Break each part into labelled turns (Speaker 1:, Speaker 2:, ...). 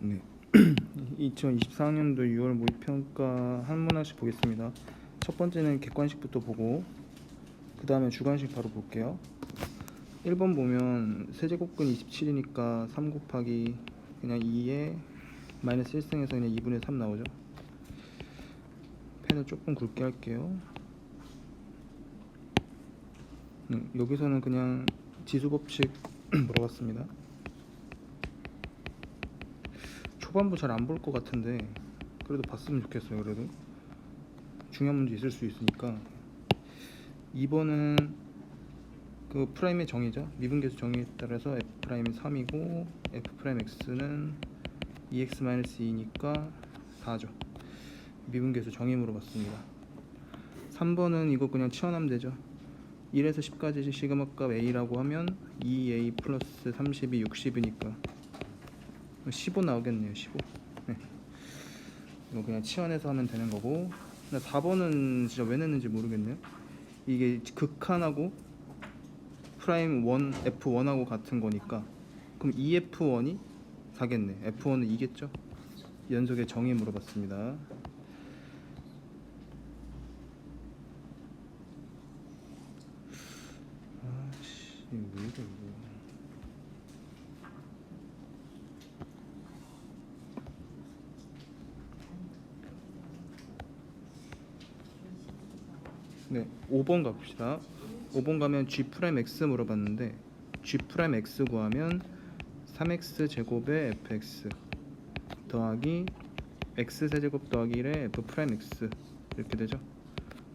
Speaker 1: 네. 2024학년도 6월 모의평가 한 문항씩 보겠습니다. 첫 번째는 객관식부터 보고 그 다음에 주관식 바로 볼게요. 1번 보면 세제곱근 27이니까 3 곱하기 그냥 2에 마이너스 1승에서 그냥 2분의 3 나오죠. 펜을 조금 굵게 할게요. 여기서는 그냥 지수법칙 물어봤습니다. 초반부 잘 안 볼 것 같은데 그래도 봤으면 좋겠어요. 그래도 중요한 문제 있을 수 있으니까. 2번은 그 프라임의 정의죠. 미분계수 정의에 따라서 f 프라임이 3이고 f 프라임 x는 2x-2니까 4죠. 미분계수 정의 물어봤습니다. 3번은 이거 그냥 치환하면 되죠. 1에서 10까지 시그마값 a라고 하면 2a 플러스 30이 60이니까 15 나오겠네요. 15. 네. 이거 그냥 치환해서 하면 되는 거고. 근데 4번은 진짜 왜 냈는지 모르겠네요. 이게 극한하고 프라임 1 f1하고 같은 거니까 그럼 2f1이 4겠네. f1은 2겠죠. 연속의 정의 물어봤습니다. 아씨 왜 이래 이거. 네, 5번 갑시다. 5번 가면 G'X 물어봤는데 G'X 구하면 3x 제곱에 fx 더하기 x세제곱 더하기 1에 f'x 이렇게 되죠.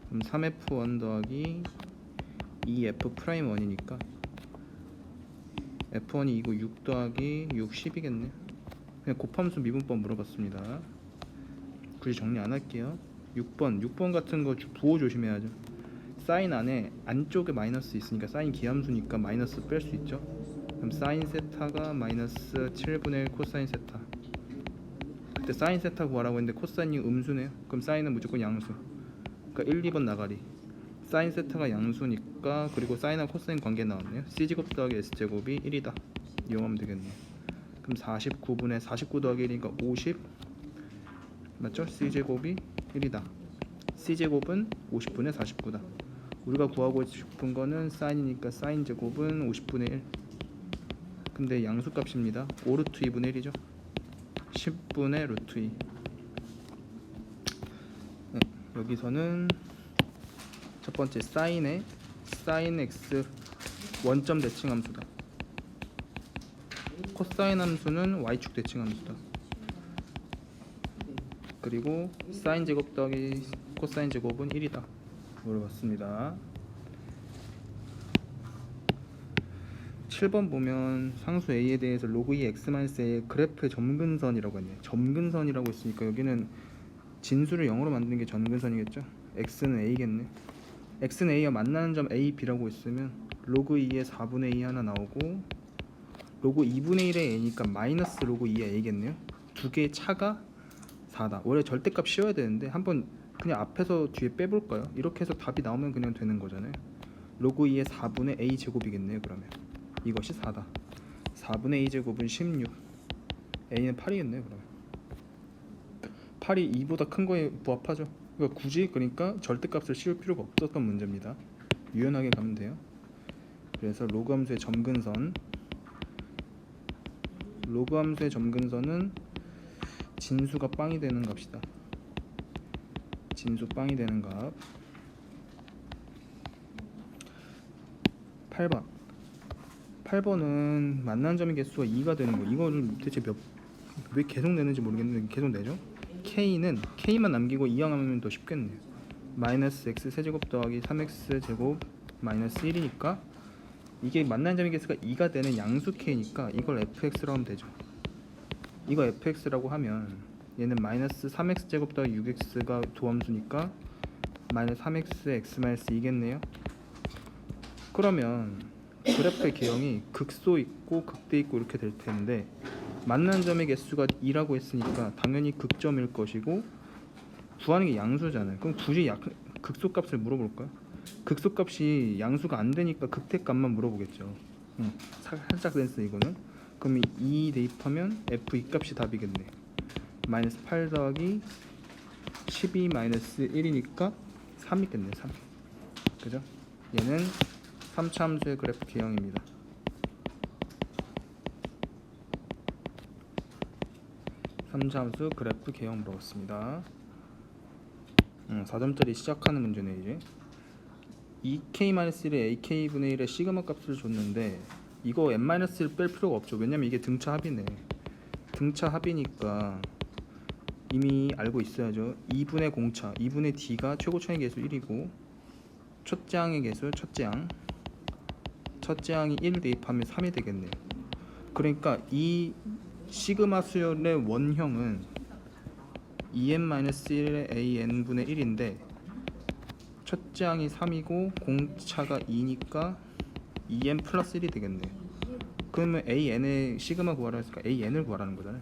Speaker 1: 그럼 3f1 더하기 2f'1이니까 f1이 이거 6 더하기 6 10이겠네. 그냥 곱함수 미분법 물어봤습니다. 굳이 정리 안 할게요. 6번 같은 거 부호 조심해야죠. 사인 안에 안쪽에 마이너스 있으니까 사인 기함수니까 마이너스 뺄 수 있죠. 그럼 사인 세타가 마이너스 7분의 1 코사인 세타. 그때 사인 세타 구하라고 했는데 코사인이 음수네요. 그럼 사인은 무조건 양수. 그러니까 1, 2번 나가리. 사인 세타가 양수니까 그리고 사인하고 코사인 관계 나왔네요. C제곱 더하기 S제곱이 1이다. 이용하면 되겠네요. 그럼 49분의 49 더하기 1이니까 50 맞죠? C제곱이 1이다. C제곱은 50분의 49다. 우리가 구하고 싶은 거는 사인이니까 사인 제곱은 50분의 1. 근데 양수값입니다. 5 루트 2분의 1이죠. 10분의 루트 2. 네, 여기서는 첫 번째 사인의 사인 x 원점 대칭 함수다. 코사인 함수는 y축 대칭 함수다. 그리고 사인 제곱 더하기 코사인 제곱은 1이다. 물어봤습니다. 7번 보면 상수 a에 대해서 로그 2 x-a의 그래프의 점근선이라고 했네요. 점근선이라고 했으니까 여기는 진수를 0으로 만드는 게 점근선이겠죠. x는 a겠네. x는 a와 만나는 점 a, b라고 했으면 로그 2의 4분의 2 하나 나오고 로그 2분의 1의 a니까 마이너스 로그 2의 a겠네요. 두 개의 차가 4다. 원래 절대값 씌워야 되는데 한번 그냥 앞에서 뒤에 빼볼까요? 이렇게 해서 답이 나오면 그냥 되는 거잖아요. 로그 2의 4분의 a 제곱이겠네요. 그러면 이것이 4다. 4분의 a 제곱은 16. a는 8이겠네요. 그러면 8이 2보다 큰 거에 부합하죠. 그러니까 굳이 그러니까 절대값을 씌울 필요가 없었던 문제입니다. 유연하게 가면 돼요. 그래서 로그 함수의 점근선, 로그 함수의 점근선은 진수가 빵이 되는 값이다. 진수 빵이 되는 값. 8번은 만나는 점의 개수가 2가 되는 거. 이거를 대체 왜 계속 내는지 모르겠는데 계속 내죠. K만 남기고 이항하면 더 쉽겠네요. 마이너스 x 세제곱 더하기 3x 제곱 마이너스 1이니까 이게 만나는 점의 개수가 2가 되는 양수 K니까 이걸 fx라고 하면 되죠. 이거 fx라고 하면 얘는 마이너스 3x 제곱 더하기 6x가 도함수니까 마이너스 3x x 2겠네요. 그러면 그래프의 개형이 극소 있고 극대 있고 이렇게 될 텐데 만나는 점의 개수가 2라고 했으니까 당연히 극점일 것이고 구하는 게 양수잖아요. 그럼 굳이 극소값을 물어볼까요? 극소값이 양수가 안 되니까 극대값만 물어보겠죠. 살짝 센스 이거는. 그럼 2 대입하면 f2 값이 답이겠네. 마이너스 8 더하기 12 마이너스 1이니까 3이겠네. 3. 그죠? 얘는 3차 함수의 그래프 개형입니다. 3차 함수 그래프 개형 물어봤습니다. 4점짜리 시작하는 문제네. 이제 2k-1의 ak분의 1의 시그마 값을 줬는데 이거 n-1 뺄 필요가 없죠. 왜냐면 이게 등차 합이네. 등차 합이니까 이미 알고 있어야죠. 2분의 공차, 2분의 d가 최고차의 개수 1이고 첫째 항의 개수, 첫째 항이 1 대입하면 3이 되겠네요. 그러니까 이 시그마 수열의 원형은 2n-1의 an분의 1인데 첫째 항이 3이고 공차가 2니까 2n 플러스 1이 되겠네요. 그러면 an의 시그마 구하라 했으니까 an을 구하라는 거잖아요.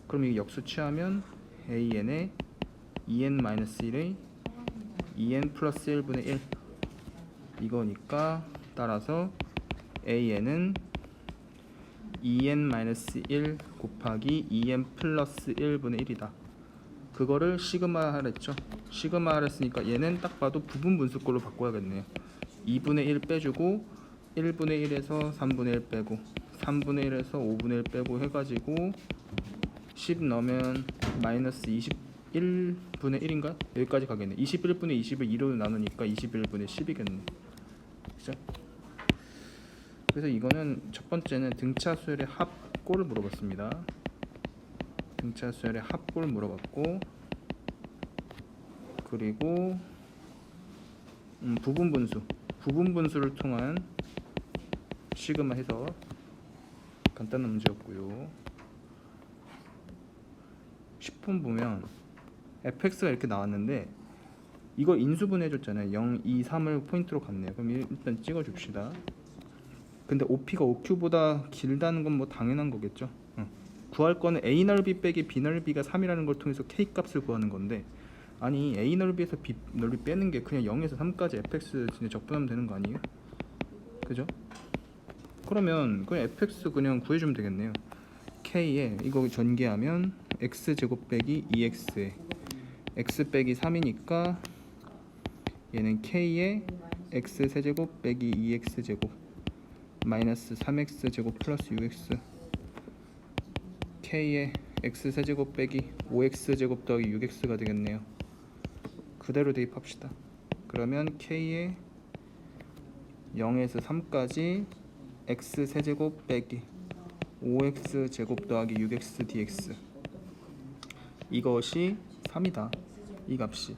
Speaker 1: 그럼 이게 역수 취하면 an의 2n-1의 2n 플러스 1분의 1 이거니까 따라서 an은 2n-1 곱하기 2n 플러스 1분의 1이다. 그거를 시그마 하랬죠. 시그마 하랬으니까 얘는 딱 봐도 부분 분수꼴로 바꿔야겠네요. 2분의 1 빼주고 1분의 1에서 3분의 1 빼고 3분의 1에서 5분의 1 빼고 해가지고 10 넣으면 마이너스 21분의 1인가? 여기까지 가겠네. 21분의 20을 2로 나누니까 21분의 10이겠네. 그죠? 그래서 이거는 첫 번째는 등차 수열의 합골을 물어봤습니다. 등차 수열의 합골을 물어봤고, 그리고 부분 분수를 통한 시그마 해서 간단한 문제였고요. 10번 보면 fx가 이렇게 나왔는데 이걸 인수분해 줬잖아요. 0, 2, 3을 포인트로 갔네요. 그럼 일단 찍어 줍시다. 근데 OP가 OQ보다 길다는 건 뭐 당연한 거겠죠. 구할 거는 A 넓이 빼기 B 넓이가 3이라는 걸 통해서 K 값을 구하는 건데, 아니 A 넓이에서 B 넓이 빼는 게 그냥 0에서 3까지 fx 진짜 적분하면 되는 거 아니에요? 그죠? 그러면 그냥 fx 그냥 구해주면 되겠네요. K에 이거 전개하면 x제곱 빼기 2x에 x 빼기 3이니까 얘는 K에 x세제곱 빼기 2x제곱 마이너스 3x제곱 플러스 6x K에 x세제곱 빼기 5x제곱 더하기 6x가 되겠네요. 그대로 대입합시다. 그러면 K에 0에서 3까지 x세제곱 빼기 5x제곱 더하기 6x dx 이것이 3이다. 이 값이.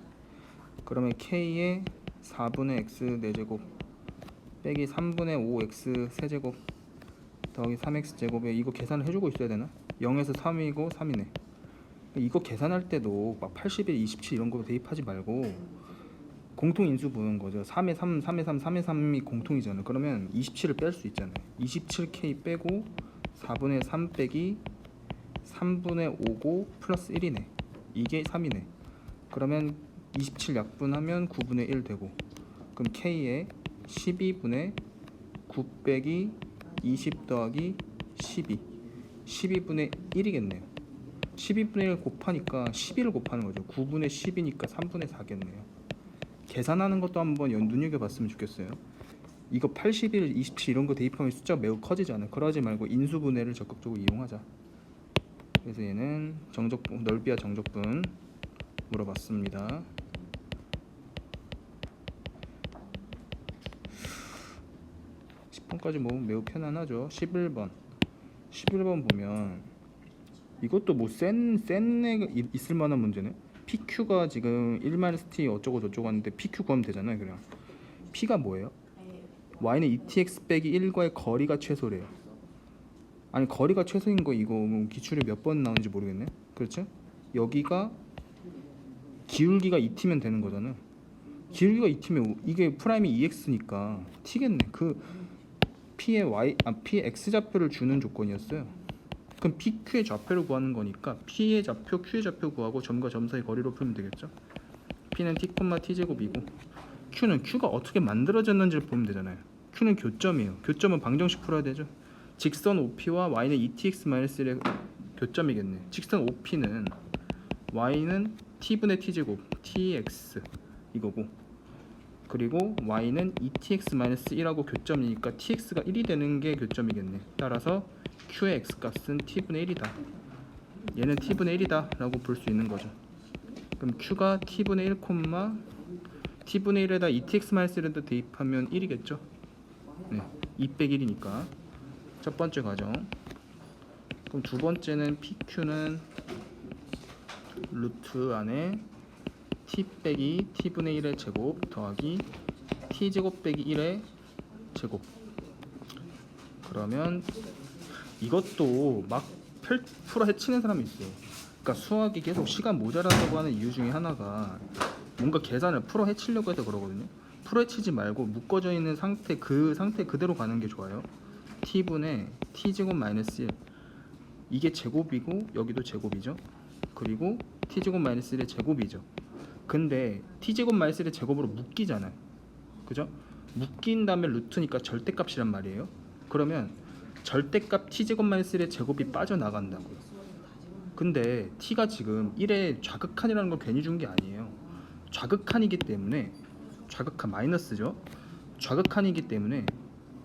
Speaker 1: 그러면 K에 4분의 x 4제곱 빼기 3분의 5x 세제곱 더하기 3x 제곱에 이거 계산을 해주고 있어야 되나? 0에서 3이고 3이네. 이거 계산할 때도 막 81, 27 이런 거 대입하지 말고 공통인수 보는 거죠. 3에 3, 3에 3, 3에 3이 공통이잖아요. 그러면 27을 뺄 수 있잖아요. 27K 빼고 4분의 3 빼기 3분의 5고 플러스 1이네. 이게 3이네. 그러면 27 약분하면 9분의 1 되고, 그럼 K에 12분의 9 빼기 20 더하기 12 12분의 1이겠네요. 12분의 1 곱하니까 11을 곱하는 거죠. 9분의 10이니까 3분의 4겠네요. 계산하는 것도 한번 눈여겨봤으면 좋겠어요. 이거 81, 27 이런 거 대입하면 숫자가 매우 커지잖아요. 그러지 말고 인수분해를 적극적으로 이용하자. 그래서 얘는 정적분, 넓이와 정적분 물어봤습니다. 10번까지 뭐 매우 편안하죠. 11번 보면 이것도 뭐 센 애가 있을 만한 문제네. PQ가 지금 1-t 어쩌고 저쩌고 하는데 PQ 구하면 되잖아요. 그냥 P가 뭐예요? Y는 ETX 빼기 1과의 거리가 최소래요. 아니 거리가 최소인 거 이거 뭐 기출이 몇 번 나오는지 모르겠네. 그렇죠? 여기가 기울기가 2t면 되는 거잖아요. 기울기가 2t면 이게 프라임이 2x니까 t겠네. 그 P의 P의 x 좌표를 주는 조건이었어요. 그럼 PQ의 좌표를 구하는 거니까 P의 좌표, Q의 좌표 구하고 점과 점 사이 거리로 풀면 되겠죠. P는 t, t제곱이고 Q는 Q가 어떻게 만들어졌는지를 보면 되잖아요. Q는 교점이에요. 교점은 방정식 풀어야 되죠. 직선 OP와 y는 ETX-1의 교점이겠네. 직선 OP는 y는 t분의 t제곱 tx 이거고, 그리고 y는 ETX-1하고 교점이니까 tx가 1이 되는 게 교점이겠네. 따라서 q의 x값은 t분의 1이다. 얘는 t분의 1이다 라고 볼 수 있는 거죠. 그럼 q가 t분의 1, t분의 1에다 ETX-1을 대입하면 1이겠죠. 네, 2 빼기 1이니까. 첫 번째 과정. 그럼 두 번째는 PQ는 루트 안에 t 빼기 t분의 1의 제곱 더하기 t제곱 빼기 1의 제곱. 그러면 이것도 막 풀어 헤치는 사람이 있어요. 그러니까 수학이 계속 시간 모자란다고 하는 이유 중에 하나가 뭔가 계산을 풀어 헤치려고 해서 그러거든요. 풀어 헤치지 말고 묶어져 있는 상태, 그 상태 그대로 가는 게 좋아요. t분의 t제곱 마이너스 1, 이게 제곱이고 여기도 제곱이죠. 그리고 t제곱 마이너스 1의 제곱이죠. 근데 t제곱 마이너스 1의 제곱으로 묶이잖아요. 그죠? 묶인 다음에 루트니까 절대값이란 말이에요. 그러면 절대값 t제곱 마이너스 1의 제곱이 빠져나간다고요. 근데 t가 지금 1의 좌극한이라는 걸 괜히 준 게 아니에요. 좌극한이기 때문에, 좌극한 마이너스죠. 좌극한이기 때문에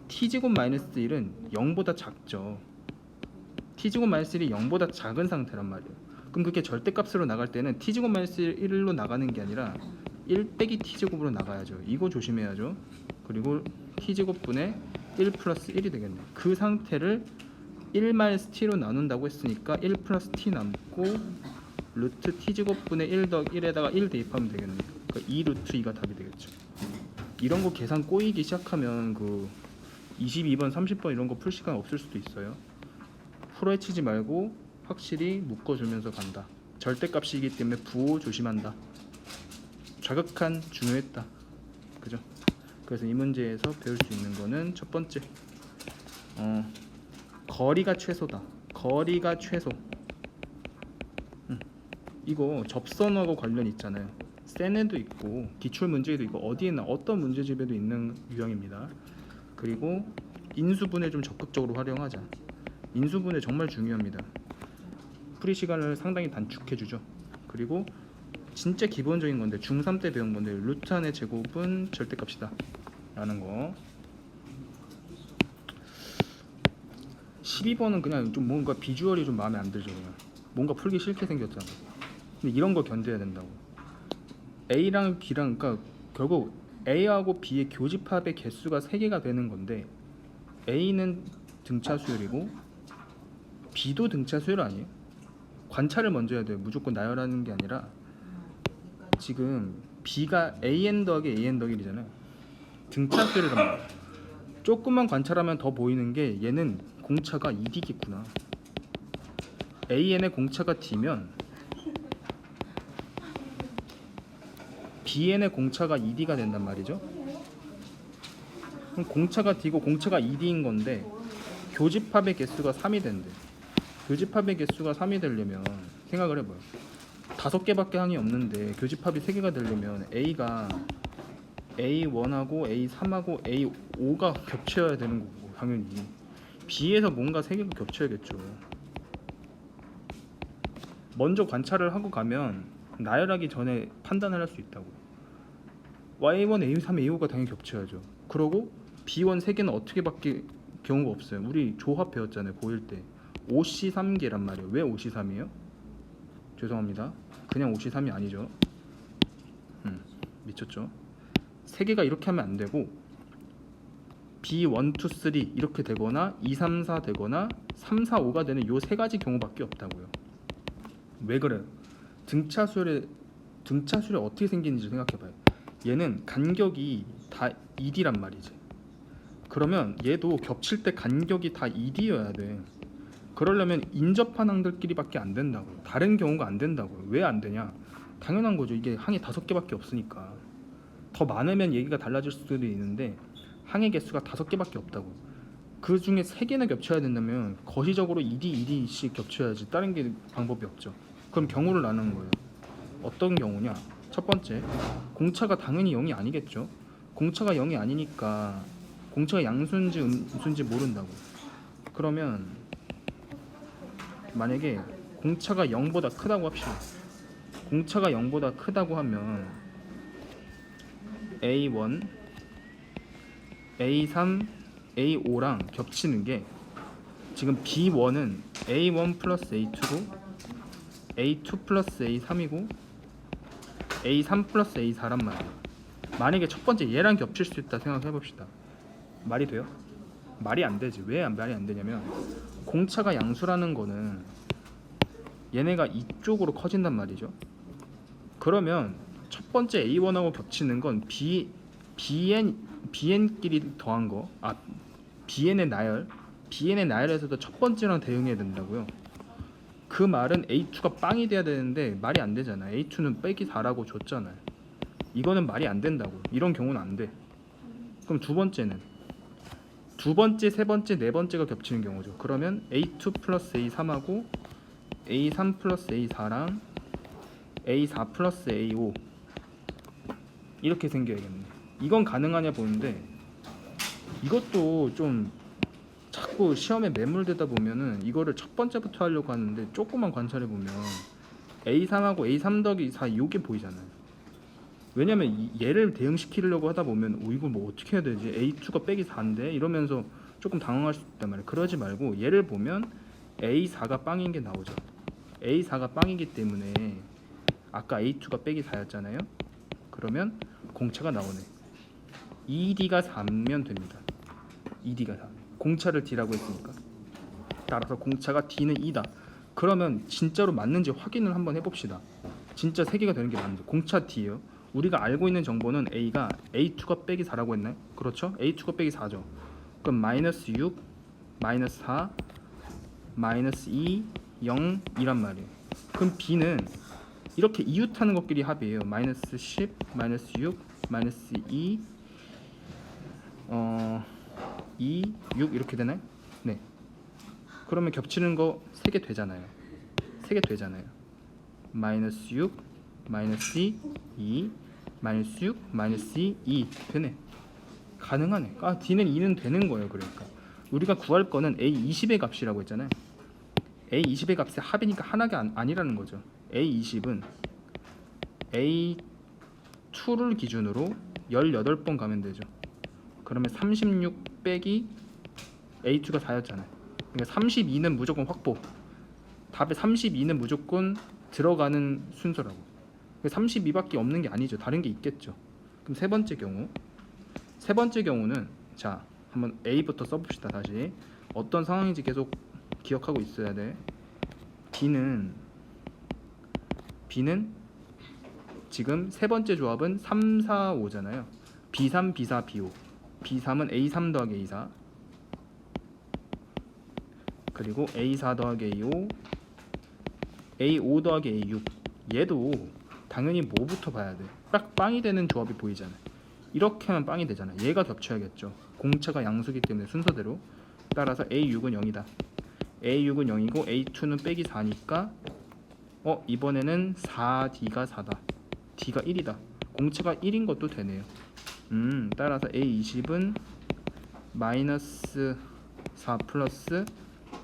Speaker 1: t제곱 마이너스 1은 0보다 작죠. t제곱 마이너스 1이 0보다 작은 상태란 말이에요. 그럼 그게 절대값으로 나갈 때는 t제곱 마이너스 1로 나가는 게 아니라 1 빼기 t제곱으로 나가야죠. 이거 조심해야죠. 그리고 t제곱분의 1 플러스 1이 되겠네. 그 상태를 1 마이너스 t로 나눈다고 했으니까 1 플러스 t 남고 루트 t제곱분의 1 더하기 1에다가 1 대입하면 되겠네. 그러니까 2 루트 2가 답이 되겠죠. 이런 거 계산 꼬이기 시작하면 그 22번 30번 이런 거 풀 시간 없을 수도 있어요. 풀어 헤치지 말고 확실히 묶어주면서 간다. 절대값이기 때문에 부호 조심한다. 좌극한 중요했다. 그죠? 그래서 이 문제에서 배울 수 있는 거는 첫 번째, 거리가 최소다. 거리가 최소. 이거 접선하고 관련 있잖아요. 세네도 있고 기출 문제에도 있고 어디에나 어떤 문제집에도 있는 유형입니다. 그리고 인수분해 좀 적극적으로 활용하자. 인수분해 정말 중요합니다. 풀이 시간을 상당히 단축해주죠. 그리고 진짜 기본적인 건데 중3 때 배운 건데 루트 안의 제곱은 절대값이다 라는 거. 12번은 그냥 좀 뭔가 비주얼이 좀 마음에 안 들죠. 그냥 뭔가 풀기 싫게 생겼잖아. 근데 이런 거 견뎌야 된다고. A랑 B랑, 그러니까 결국 A하고 B의 교집합의 개수가 3개가 되는 건데 A는 등차 수열이고 B도 등차 수열 아니에요? 관찰을 먼저 해야 돼요. 무조건 나열하는 게 아니라 지금 B가 AN 더하기 AN 더하기 1이잖아요. 등차 수열이란 말이에요. 조금만 관찰하면 더 보이는 게 얘는 공차가 2D겠구나. AN의 공차가 D면 BN의 공차가 2D가 된단 말이죠. 그럼 공차가 D고 공차가 2D인 건데 교집합의 개수가 3이 된대. 교집합의 개수가 3이 되려면 생각을 해봐요. 5개밖에 항이 없는데 교집합이 3개가 되려면 A가 A1하고 A3하고 A5가 겹쳐야 되는 거고 당연히 B에서 뭔가 3개가 겹쳐야겠죠. 먼저 관찰을 하고 가면 나열하기 전에 판단을 할 수 있다고. Y1, A3, A5가 당연히 겹쳐야죠. 그러고 B1 3개는 어떻게 밖에 경우가 없어요. 우리 조합 배웠잖아요. 고1 때. 5C3개란 말이에요. 왜 5C3이에요? 죄송합니다. 그냥 5C3이 아니죠. 미쳤죠. 3개가 이렇게 하면 안 되고 B1, 2, 3 이렇게 되거나 2, 3, 4 되거나 3, 4, 5가 되는 요 3가지 경우밖에 없다고요. 왜 그래요? 등차 수열이 어떻게 생기는지 생각해봐요. 얘는 간격이 다 2D란 말이지. 그러면 얘도 겹칠 때 간격이 다 2D여야 돼. 그러려면 인접한 항들끼리밖에 안 된다고요. 다른 경우가 안 된다고요. 왜 안 되냐? 당연한 거죠. 이게 항이 5개밖에 없으니까. 더 많으면 얘기가 달라질 수도 있는데 항의 개수가 5개밖에 없다고. 그 중에 3개나 겹쳐야 된다면 거시적으로 2D, 2D씩 겹쳐야지 다른 게 방법이 없죠. 그럼 경우를 나누는 거예요. 어떤 경우냐? 첫 번째, 공차가 당연히 0이 아니겠죠. 공차가 0이 아니니까 공차가 양수인지 음수인지 모른다고. 그러면 만약에 공차가 0보다 크다고 합시다. 공차가 0보다 크다고 하면 A1, A3, A5랑 겹치는 게 지금 B1은 A1 플러스 A2고 A2 플러스 A3이고 A3 플러스 A4란 말이에요. 만약에 첫 번째 얘랑 겹칠 수 있다 생각해 봅시다. 말이 돼요? 말이 안 되지. 왜 말이 안 되냐면 공차가 양수라는 거는 얘네가 이쪽으로 커진단 말이죠. 그러면 첫 번째 A1하고 겹치는 건 BN끼리 더한 거, BN의 나열, BN의 나열에서도 첫 번째랑 대응해야 된다고요. 그 말은 A2가 빵이 돼야 되는데 말이 안 되잖아. A2는 빼기 4라고 줬잖아요. 이거는 말이 안 된다고. 이런 경우는 안 돼. 그럼 두 번째는 두 번째, 세 번째, 네 번째가 겹치는 경우죠. 그러면 A2 플러스 A3하고 A3 플러스 A4랑 A4 플러스 A5 이렇게 생겨야겠네. 이건 가능하냐 보는데 이것도 좀 자꾸 시험에 매몰되다 보면은 이거를 첫 번째부터 하려고 하는데 조금만 관찰해 보면 A3하고 A3 더하기 4 이게 보이잖아요. 왜냐면 얘를 대응시키려고 하다 보면 이거 뭐 어떻게 해야 되지? A2가 빼기 4인데 이러면서 조금 당황할 수 있단 말이에요. 그러지 말고 얘를 보면 A4가 빵인 게 나오죠. A4가 빵이기 때문에 아까 A2가 빼기 4였잖아요. 그러면 공차가 나오네. ED가 4면 됩니다. ED가 4. 공차를 D라고 했으니까. 따라서 공차가 D는 2다. 그러면 진짜로 맞는지 확인을 한번 해봅시다. 진짜 3개가 되는 게 맞는지. 공차 D예요. 우리가 알고 있는 정보는 A가 A2가 빼기 4라고 했나요? 그렇죠? A2가 빼기 4죠. 그럼 마이너스 6, 마이너스 4, 마이너스 2, 0 이란 말이에요. 그럼 B는 이렇게 이웃하는 것끼리 합이에요. 마이너스 10, 마이너스 6, 마이너스 2, 2, 6 이렇게 되나요? 네. 그러면 겹치는 거 3개 되잖아요. 3개 되잖아요. 마이너스 6, 마이너스 2, 마이너스 6, 마이너스 2 되네. 가능하네. D는 2는 되는 거예요. 그러니까 우리가 구할 거는 A20의 값이라고 했잖아요. A20의 값의 합이니까 하나가 아니라는 거죠. A20은 A2를 기준으로 18번 가면 되죠. 그러면 36 빼기 A2가 4였잖아요. 그러니까 32는 무조건 확보. 답에 32는 무조건 들어가는 순서라고. 32밖에 없는 게 아니죠. 다른 게 있겠죠. 그럼 세 번째 경우는 자 한번 A부터 써봅시다. 다시 어떤 상황인지 계속 기억하고 있어야 돼. B는 지금 세 번째 조합은 3, 4, 5잖아요. B3, B4, B5. B3은 A3 더하기 A4 그리고 A4 더하기 A5 A5 더하기 A6. 얘도 당연히 뭐부터 봐야 돼? 딱 빵이 되는 조합이 보이잖아요. 이렇게 하면 빵이 되잖아요. 얘가 겹쳐야겠죠. 공차가 양수기 때문에 순서대로. 따라서 A6은 0이다. A6은 0이고 A2는 빼기 4니까 이번에는 4D가 4다. D가 1이다. 공차가 1인 것도 되네요. 따라서 A20은 마이너스 4 플러스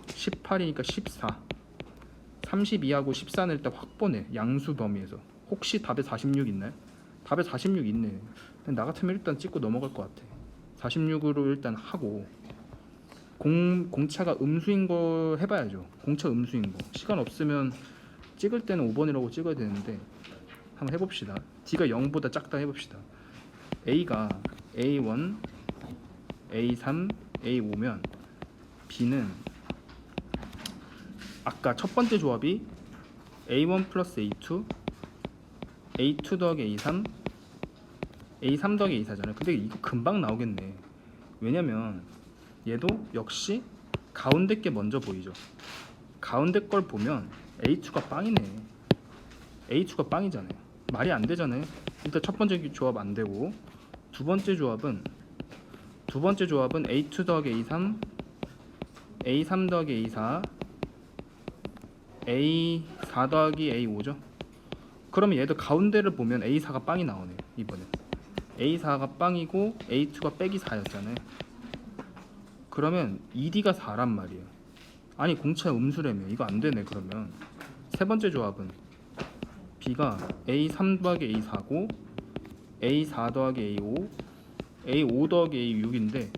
Speaker 1: 18이니까 14. 32하고 14는 일단 확보네. 양수 범위에서. 혹시 답에 46 있나요? 답에 46 있네. 나 같으면 일단 찍고 넘어갈 것 같아. 46으로 일단 하고 공차가 음수인 거 해봐야죠. 공차 음수인 거. 시간 없으면 찍을 때는 5번이라고 찍어야 되는데 한번 해봅시다. D가 0보다 작다 해봅시다. A가 A1, A3, A5면 B는 아까 첫 번째 조합이 A1 플러스 A2, A2 더하기 A3, A3 더하기 A4잖아요. 근데 이거 금방 나오겠네. 왜냐면 얘도 역시 가운데 게 먼저 보이죠. 가운데 걸 보면 A2가 빵이네. A2가 빵이잖아요. 말이 안 되잖아요. 일단 첫 번째 조합 안 되고 두 번째 조합은 A2 더하기 A3, A3 더하기 A4, A4 더하기 A5죠. 그러면 얘도 가운데를 보면 A4가 빵이 나오네요. 이번에 A4가 빵이고 A2가 빼기 4였잖아요. 그러면 ED가 4란 말이에요. 아니 공차 음수라며. 이거 안 되네. 그러면 세 번째 조합은 B가 A3 더하기 A4고 A4 더하기 A5 A5 더하기 A6인데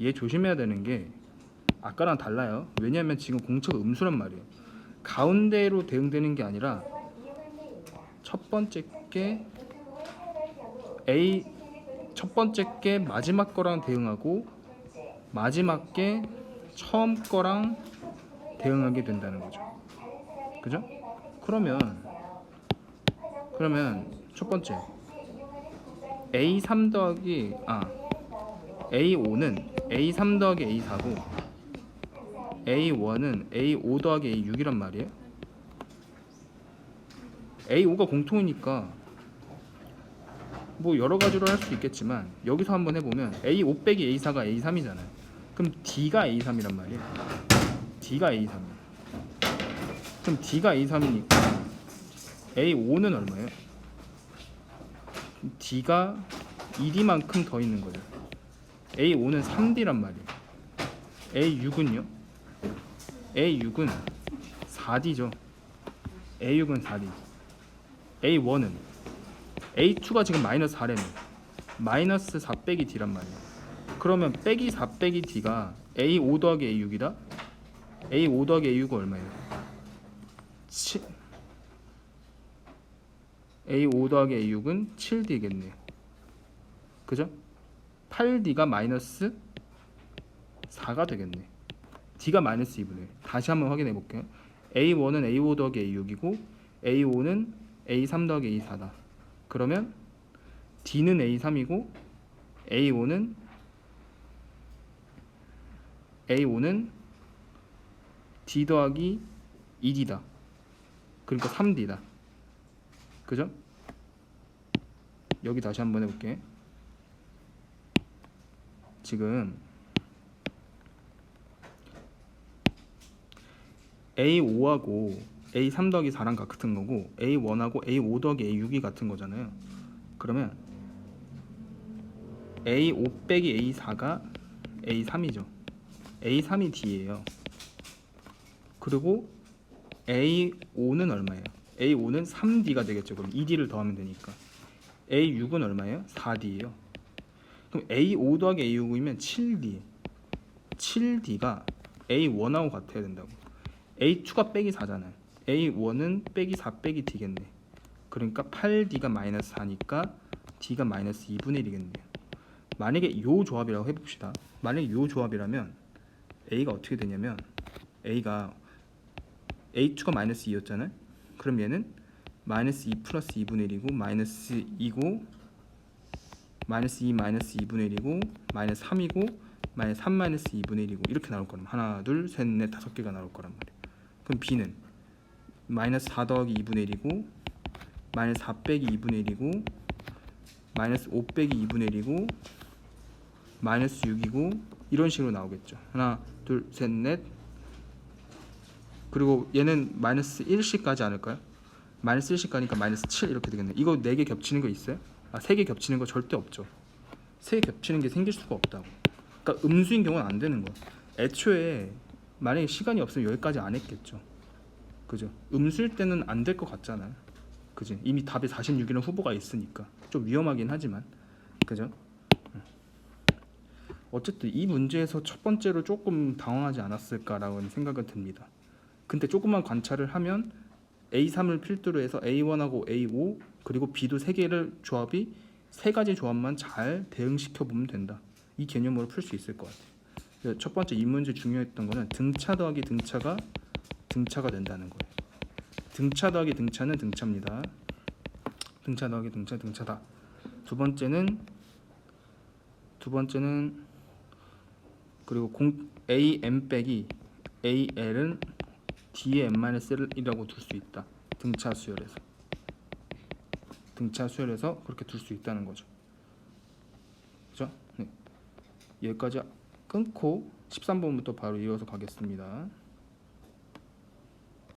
Speaker 1: 얘 조심해야 되는 게 아까랑 달라요. 왜냐면 지금 공차가 음수란 말이에요. 가운데로 대응되는 게 아니라 첫 번째 게 첫 번째 게 마지막 거랑 대응하고 마지막 게 처음 거랑 대응하게 된다는 거죠. 그죠? 그러면 첫 번째 A3 더하기 A5는 A3 더하기 A4고 A1은 A5 더하기 A6이란 말이에요. A5가 공통이니까 뭐 여러 가지로 할 수 있겠지만 여기서 한번 해보면 A5 빼기 A4가 A3이잖아요. 그럼 D가 A3이란 말이에요. D가 A3. 그럼 D가 A3이니까 A5는 얼마예요? D가 1이만큼 더 있는 거죠. A5는 3D란 말이에요. A6은요? A6은 4D죠. A6은 4D. A1은 A2가 지금 마이너스 4래며 마이너스 4 빼기 D란 말이에요. 그러면 빼기 4 빼기 D가 A5 더하기 A6이다. A5 더하기 A6은 얼마예요? A5 더하기 A6은 7D겠네요. 그죠? 8D가 마이너스 4가 되겠네. D가 마이너스 2분의 1. 다시 한번 확인해 볼게요. A1은 A5 더하기 A6이고 A5는 A3 더하기 A4다. 그러면 D는 A3이고 A5는 D 더하기 2D다. 그러니까 3D다. 그죠? 여기 다시 한번 해볼게. 지금 A5하고 A3 더하기 4랑 같은 거고 A1하고 A5 더하기 A6이 같은 거잖아요. 그러면 A5 빼기 A4가 A3이죠. A3이 D예요. 그리고 A5는 얼마예요? A5는 3D가 되겠죠. 그럼 2D를 더하면 되니까. A6은 얼마예요? 4D예요. 그럼 A5 더하기 A6이면 7D. 7D가 A1하고 같아야 된다고. A2가 빼기 4잖아요. A1은 빼기 4 빼기 D겠네. 그러니까 8D가 마이너스 4니까 D가 마이너스 2분의 1이겠네요. 만약에 이 조합이라고 해봅시다. 만약에 이 조합이라면 A가 어떻게 되냐면 A가 A2가 마이너스 2였잖아요. 그럼 얘는 마이너스 2 플러스 2분의 1이고 마이너스 2고 마이너스 2 마이너스 2분의 1이고 마이너스 3이고 마이너스 3 마이너스 2분의 1이고 이렇게 나올 거란 말이야. 하나 둘 셋 넷 다섯 개가 나올 거란 말이야. 그럼 B는 마이너스 4 더하기 2분의 1이고 마이너스 4 빼기 2분의 1이고 마이너스 5 빼기 2분의 1이고 마이너스 6이고 이런 식으로 나오겠죠. 하나 둘 셋 넷. 그리고 얘는 마이너스 1씩 가지 않을까요? 마이너스 1씩 가니까 마이너스 7 이렇게 되겠네. 이거 4개 겹치는 거 있어요? 3개 겹치는 거 절대 없죠. 3개 겹치는 게 생길 수가 없다고. 그러니까 음수인 경우는 안 되는 거야. 애초에 만약에 시간이 없으면 여기까지 안 했겠죠. 그죠? 음수일 때는 안 될 것 같잖아요. 그지? 이미 답에 46이라는 후보가 있으니까 좀 위험하긴 하지만 그죠? 어쨌든 이 문제에서 첫 번째로 조금 당황하지 않았을까라는 생각은 듭니다. 근데 조금만 관찰을 하면 A3을 필두로 해서 A1하고 A5 그리고 B도 3개를 조합이 3가지 조합만 잘 대응시켜 보면 된다. 이 개념으로 풀 수 있을 것 같아요. 첫 번째 이 문제 중요했던 거는 등차 더하기 등차가 된다는 거예요. 등차 더하기 등차는 등차입니다. 등차 더하기 등차 등차다. 두 번째는 그리고 AM 빼기 AL은 D의 n-1이라고 둘 수 있다. 등차 수열에서 그렇게 둘 수 있다는 거죠. 그죠? 네. 여기까지 끊고 13번부터 바로 이어서 가겠습니다.